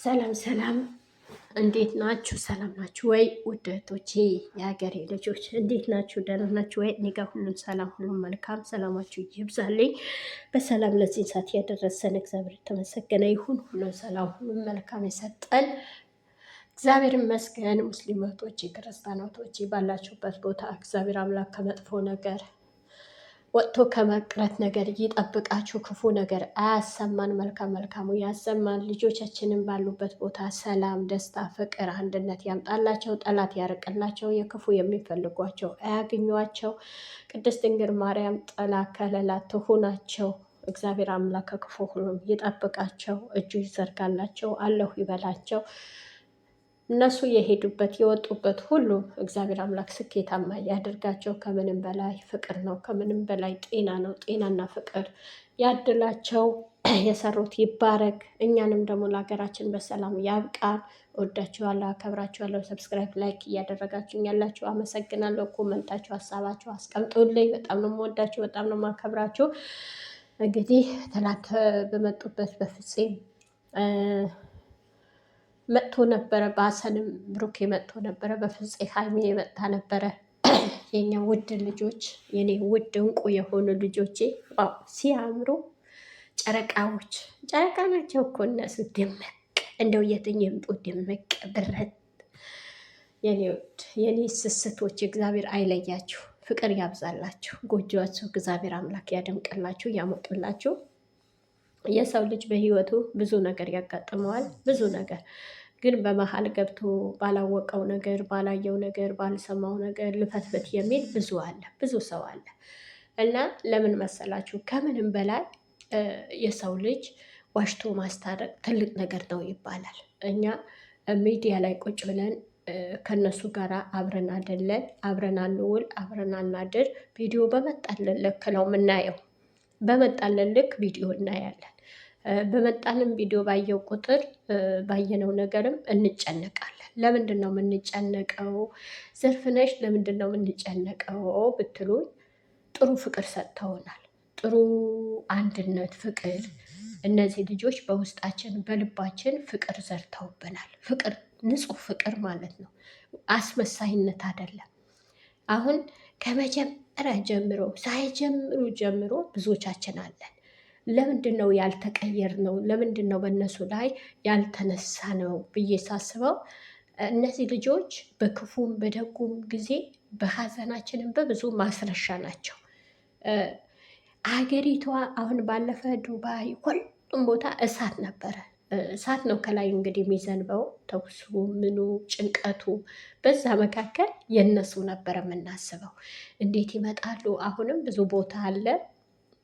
ሰላም ሰላም፣ እንዴት ናችሁ? ሰላም ናችሁ ወይ? ውድ እህቶቼ የሀገሬ ልጆች እንዴት ናችሁ? ደህና ናችሁ ወይ? እኔ ጋር ሁሉም ሰላም፣ ሁሉም መልካም። ሰላማችሁ ይብዛልኝ። በሰላም ለዚህ ሰዓት ያደረሰን እግዚአብሔር የተመሰገነ ይሁን። ሁሉም ሰላም፣ ሁሉም መልካም የሰጠን እግዚአብሔር ይመስገን። ሙስሊም እህቶቼ፣ ክርስቲያን እህቶቼ ባላችሁበት ቦታ እግዚአብሔር አምላክ ከመጥፎ ነገር ወጥቶ ከመቅረት ነገር ይጠብቃችሁ። ክፉ ነገር አያሰማን፣ መልካም መልካሙ ያሰማን። ልጆቻችንን ባሉበት ቦታ ሰላም፣ ደስታ፣ ፍቅር፣ አንድነት ያምጣላቸው። ጠላት ያርቅላቸው። የክፉ የሚፈልጓቸው አያግኟቸው። ቅድስት ድንግል ማርያም ጥላ ከለላ ትሁናቸው። እግዚአብሔር አምላክ ከክፉ ሁሉም ይጠብቃቸው። እጁ ይዘርጋላቸው። አለሁ ይበላቸው። እነሱ የሄዱበት የወጡበት ሁሉ እግዚአብሔር አምላክ ስኬታማ ያደርጋቸው። ከምንም በላይ ፍቅር ነው። ከምንም በላይ ጤና ነው። ጤናና ፍቅር ያድላቸው። የሰሩት ይባረክ። እኛንም ደግሞ ለሀገራችን በሰላም ያብቃን። ወዳችኋለሁ፣ አከብራችኋለሁ። ሰብስክራይብ፣ ላይክ እያደረጋችሁኝ ያላችሁ አመሰግናለሁ። ኮመንታችሁ፣ ሀሳባችሁ አስቀምጡልኝ። በጣም ነው የምወዳችሁ፣ በጣም ነው የማከብራችሁ። እንግዲህ ትናንት በመጡበት በፍፄ መጥቶ ነበረ። በሀሰንም ብሩኬ መጥቶ ነበረ። በፍፄ ሀይሚ የመጣ ነበረ። የኛ ውድ ልጆች፣ የኔ ውድ እንቁ የሆኑ ልጆቼ ሲያምሩ ጨረቃዎች፣ ጨረቃ ናቸው እኮ እነሱ። ድምቅ እንደው የትኝ የምጡ ድምቅ ብረት። የኔ ውድ የኔ ስስቶች፣ እግዚአብሔር አይለያችሁ፣ ፍቅር ያብዛላችሁ። ጎጆዋችሁ እግዚአብሔር አምላክ ያደምቅላችሁ፣ ያሞቅላችሁ። የሰው ልጅ በህይወቱ ብዙ ነገር ያጋጥመዋል። ብዙ ነገር ግን በመሀል ገብቶ ባላወቀው ነገር፣ ባላየው ነገር፣ ባልሰማው ነገር ልፈትፈት የሚል ብዙ አለ፣ ብዙ ሰው አለ። እና ለምን መሰላችሁ? ከምንም በላይ የሰው ልጅ ዋሽቶ ማስታረቅ ትልቅ ነገር ነው ይባላል። እኛ ሚዲያ ላይ ቁጭ ብለን ከነሱ ጋር አብረን አይደለን፣ አብረን አንውል፣ አብረን አናድር። ቪዲዮ በመጣልን ልክ ነው የምናየው። በመጣልን ልክ ቪዲዮ እናያለን። በመጣንም ቪዲዮ ባየው ቁጥር ባየነው ነገርም እንጨነቃለን። ለምንድን ነው የምንጨነቀው? ዘርፍነሽ ለምንድን ነው የምንጨነቀው ብትሉኝ፣ ጥሩ ፍቅር ሰጥተውናል። ጥሩ አንድነት፣ ፍቅር። እነዚህ ልጆች በውስጣችን በልባችን ፍቅር ዘርተውብናል። ፍቅር፣ ንጹህ ፍቅር ማለት ነው። አስመሳይነት አይደለም። አሁን ከመጀመሪያ ጀምሮ ሳይጀምሩ ጀምሮ ብዙዎቻችን አለን። ለምንድን ነው ያልተቀየር ነው? ለምንድን ነው በእነሱ ላይ ያልተነሳ ነው ብዬ ሳስበው፣ እነዚህ ልጆች በክፉም በደጉም ጊዜ በሀዘናችንም በብዙ ማስረሻ ናቸው። አገሪቷ አሁን ባለፈ ዱባይ፣ ሁሉም ቦታ እሳት ነበረ። እሳት ነው ከላይ እንግዲህ የሚዘንበው፣ ተኩሱ፣ ምኑ፣ ጭንቀቱ። በዛ መካከል የነሱ ነበረ የምናስበው። እንዴት ይመጣሉ? አሁንም ብዙ ቦታ አለ።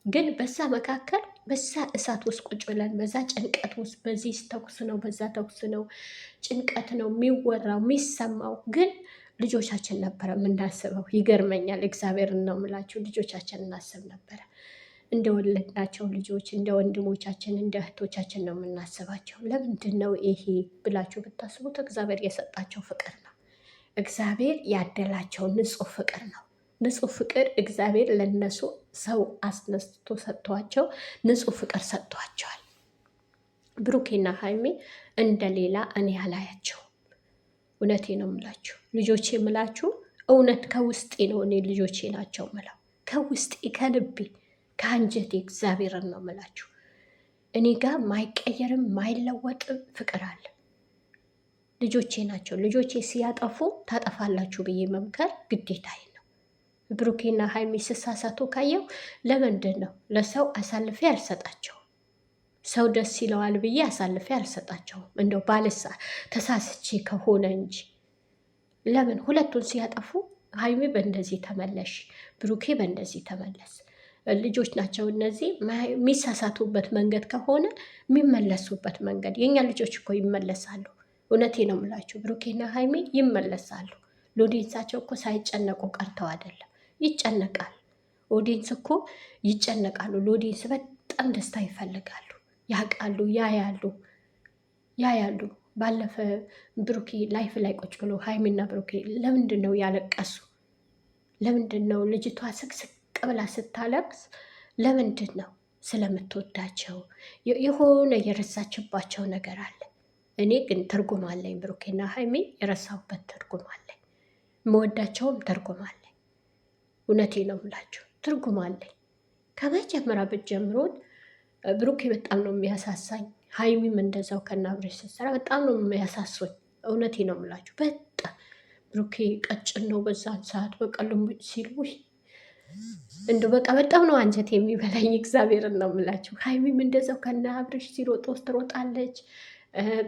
ግን በዛ መካከል በዛ እሳት ውስጥ ቁጭ ብለን በዛ ጭንቀት ውስጥ በዚህ ተኩስ ነው፣ በዛ ተኩስ ነው፣ ጭንቀት ነው የሚወራው የሚሰማው። ግን ልጆቻችን ነበረ የምናስበው። ይገርመኛል። እግዚአብሔርን ነው የምላችሁ። ልጆቻችን እናስብ ነበረ። እንደወለድናቸው ልጆች፣ እንደ ወንድሞቻችን፣ እንደ እህቶቻችን ነው የምናስባቸው። ለምንድን ነው ይሄ ብላችሁ ብታስቡት፣ እግዚአብሔር የሰጣቸው ፍቅር ነው። እግዚአብሔር ያደላቸው ንጹህ ፍቅር ነው። ንጹህ ፍቅር እግዚአብሔር ለነሱ ሰው አስነስቶ ሰጥቷቸው ንጹህ ፍቅር ሰጥቷቸዋል። ብሩኬና ሀይሜ እንደሌላ እኔ አላያቸው። እውነቴ ነው የምላችሁ ልጆቼ፣ የምላችሁ እውነት ከውስጤ ነው። እኔ ልጆቼ ናቸው ምለው ከውስጤ ከልቤ ከአንጀቴ እግዚአብሔርን ነው የምላችሁ። እኔ ጋር ማይቀየርም ማይለወጥም ፍቅር አለ። ልጆቼ ናቸው። ልጆቼ ሲያጠፉ ታጠፋላችሁ ብዬ መምከር ግዴታዬ ነው። ብሩኬና ሀይሚ ስሳሳቱ ካየው ለምንድን ነው ለሰው አሳልፌ አልሰጣቸውም? ሰው ደስ ይለዋል ብዬ አሳልፌ አልሰጣቸውም። እንደው ባልሳ ተሳስቼ ከሆነ እንጂ። ለምን ሁለቱን ሲያጠፉ ሀይሚ በእንደዚህ ተመለሽ፣ ብሩኬ በእንደዚህ ተመለስ። ልጆች ናቸው እነዚህ። የሚሳሳቱበት መንገድ ከሆነ የሚመለሱበት መንገድ፣ የእኛ ልጆች እኮ ይመለሳሉ። እውነቴ ነው የምላችሁ፣ ብሩኬና ሀይሚ ይመለሳሉ። ሎዴንሳቸው እኮ ሳይጨነቁ ቀርተው አይደለም፣ ይጨነቃል። ኦዲንስ እኮ ይጨነቃሉ። ሎዴንስ በጣም ደስታ ይፈልጋሉ፣ ያውቃሉ፣ ያያሉ። ባለፈ ብሩኬ ላይፍ ላይ ቁጭ ብሎ ሀይሚና ብሩኬ ለምንድን ነው ያለቀሱ? ለምንድን ነው ልጅቷ ስቅስቅ ብላ ስታለቅስ? ለምንድን ነው? ስለምትወዳቸው የሆነ የረሳችባቸው ነገር አለ። እኔ ግን ትርጉም አለኝ። ብሩኬና ሀይሚ የረሳሁበት ትርጉም አለኝ። መወዳቸውም ትርጉም አለኝ። እውነቴ ነው የምላችሁ ትርጉም አለኝ። ከመጀመሪያ ብትጀምሩት ብሩኬ በጣም ነው የሚያሳሳኝ። ሀይሚም እንደዛው ከናብሬሽ ስትሰራ በጣም ነው የሚያሳሱኝ። እውነቴ ነው የምላችሁ በጣም ብሩኬ ቀጭን ነው በዛን ሰዓት በቀልም ሲሉ እንደ በቃ በጣም ነው አንጀት የሚበላኝ። እግዚአብሔርን ነው የምላችሁ። ሀይሚም እንደዛው ከናብሬሽ ሲሮጥ ትሮጣለች።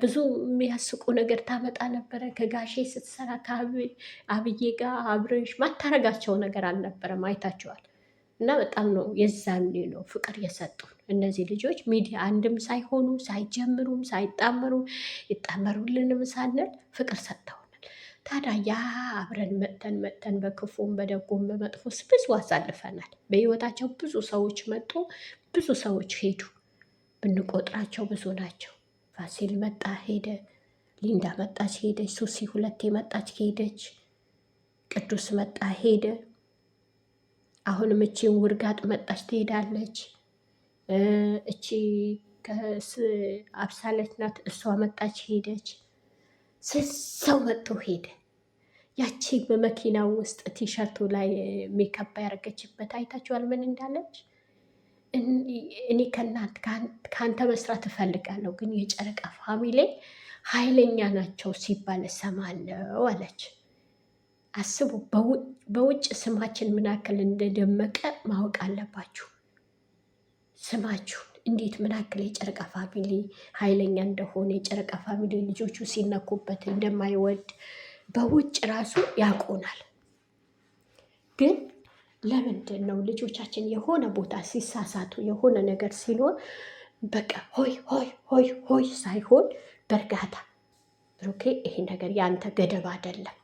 ብዙ የሚያስቁ ነገር ታመጣ ነበረ። ከጋሼ ስትሰራ ከአብዬ ጋር አብረሽ ማታረጋቸው ነገር አልነበረም። አይታቸዋል። እና በጣም ነው የዛኔ ነው ፍቅር የሰጡን እነዚህ ልጆች ሚዲያ አንድም ሳይሆኑ ሳይጀምሩም ሳይጣመሩ ይጣመሩልንም ሳንል ፍቅር ሰጥተውናል። ታዲያ ያ አብረን መጥተን በክፉም በደጉም በመጥፎስ ብዙ አሳልፈናል። በህይወታቸው ብዙ ሰዎች መጡ፣ ብዙ ሰዎች ሄዱ። ብንቆጥራቸው ብዙ ናቸው። ፋሲል መጣ ሄደ፣ ሊንዳ መጣች ሄደች፣ ሱሲ ሁለቴ መጣች ሄደች፣ ቅዱስ መጣ ሄደ። አሁንም እቺን ውርጋጥ መጣች ትሄዳለች። እቺ አብሳለች ናት፣ እሷ መጣች ሄደች። ስሰው መጥቶ ሄደ። ያቺ በመኪናው ውስጥ ቲሸርቱ ላይ ሜካፕ ያደረገችበት አይታችኋል ምን እንዳለች? እኔ ከአንተ መስራት እፈልጋለሁ፣ ግን የጨረቃ ፋሚሊ ኃይለኛ ናቸው ሲባል እሰማለሁ አለች። አስቡ፣ በውጭ ስማችን ምን ያክል እንደደመቀ ማወቅ አለባችሁ። ስማችሁን እንዴት ምን ያክል የጨረቃ ፋሚሊ ኃይለኛ እንደሆነ፣ የጨረቃ ፋሚሊ ልጆቹ ሲነኩበት እንደማይወድ በውጭ ራሱ ያውቁናል። ግን ለምንድን ነው ልጆቻችን የሆነ ቦታ ሲሳሳቱ የሆነ ነገር ሲኖር በቃ ሆይ ሆይ ሆይ ሆይ ሳይሆን በእርጋታ ብሩኬ፣ ይሄ ነገር ያንተ ገደብ አይደለም፣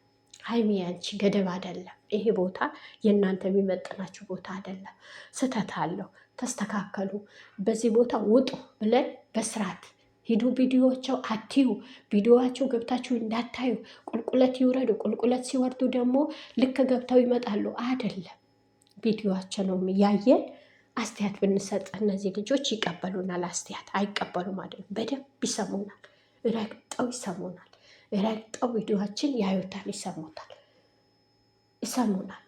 ሀይሚ ያንቺ ገደብ አይደለም፣ ይሄ ቦታ የእናንተ የሚመጥናችሁ ቦታ አይደለም፣ ስህተት አለው፣ ተስተካከሉ፣ በዚህ ቦታ ውጡ ብለን በስርዓት ሂዱ። ቪዲዮቸው አትዩ፣ ቪዲዮቸው ገብታችሁ እንዳታዩ፣ ቁልቁለት ይውረዱ። ቁልቁለት ሲወርዱ ደግሞ ልክ ገብተው ይመጣሉ አይደለም። ቪዲዮቸውንም ያየን አስተያየት ብንሰጥ እነዚህ ልጆች ይቀበሉናል። አስተያየት አይቀበሉም አይደለም፣ በደንብ ይሰሙናል፣ ረግጠው ይሰሙናል። ረግጠው ቪዲዮችን ያዩታል፣ ይሰሙናል።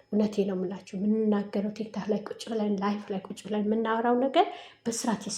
እውነቴ ነው የምላችሁ። የምንናገረው ቲክታክ ላይ ቁጭ ብለን ላይፍ ላይ ቁጭ ብለን የምናወራው ነገር በስርዓት ይሰማል።